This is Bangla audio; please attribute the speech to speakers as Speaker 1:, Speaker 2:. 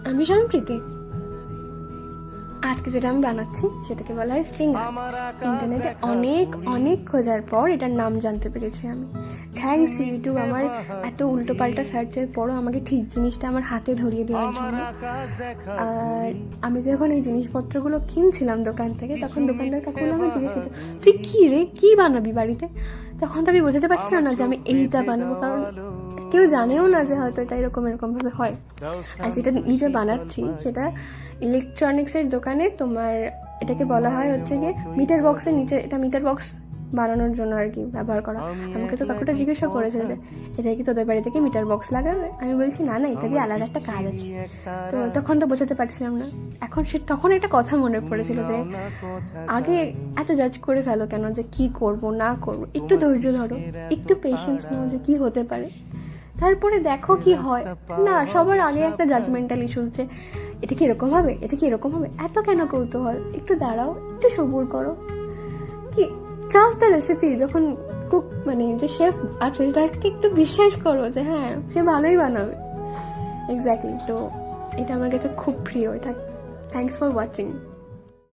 Speaker 1: আমি সম্প্রীতি। আজকে যেটা আমি বানাচ্ছি সেটাকে বলা হয় স্ট্রিঙ্গার। ইন্টারনেটে অনেক অনেক খোঁজার পর এটার নাম জানতে পেরেছি আমি। থ্যাঙ্কস ইউটিউব আমার এত উল্টো পাল্টা সার্চের পরও আমাকে ঠিক জিনিসটা আমার হাতে ধরিয়ে দেওয়ার জন্য। আর আমি যখন এই জিনিসপত্রগুলো কিনছিলাম দোকান থেকে, তখন দোকানদার কাকুগুলো আমাকে জিজ্ঞেস করতো, তুই কী রে, কী বানাবি বাড়িতে? তখন তো আমি বোঝাতে পারছিলাম না যে আমি এইটা বানাবো, কারণ কেউ জানেও না যে হয়তো এটা এরকমভাবে হয়। আর যেটা নিজে বানাচ্ছি সেটা ইলেকট্রনিক্সের দোকানে তোমার এটাকে বলা হয় হচ্ছে গিয়ে মিটার বক্সের নিচে, এটা মিটার বক্স বানানোর জন্য আর কি ব্যবহার করা। আমাকে তো কাকুটা জিজ্ঞাসা করেছিল যে এটা কি তোদের বাড়ি থেকে মিটার বক্স লাগাবে? আমি বলছি না না, এটা দিয়ে আলাদা একটা কাজ আছে। তো তখন তো বোঝাতে পারছিলাম না। তখন একটা কথা মনে পড়েছিল যে আগে এত জাজ করে ফেলো কেন, যে কি করব না করব, একটু ধৈর্য ধরো, একটু পেশেন্স নাও যে কি হতে পারে, তারপরে দেখো কি হয়। না, সবার আগে একটা জাজমেন্টাল ইস্যুস যে এটা কি এরকম হবে, এটা কি এরকম হবে, এত কেন কৌতূহল, একটু দাঁড়াও, একটু সবুর করো, কি ট্রাস্ট দ্য রেসিপি। যখন কুক মানে যে শেফ আছে তাকে একটু বিশ্বাস করো যে হ্যাঁ সে ভালোই বানাবে। এক্স্যাক্টলি। তো এটা আমার কাছে খুব প্রিয়। এটা থ্যাঙ্কস ফর ওয়াচিং।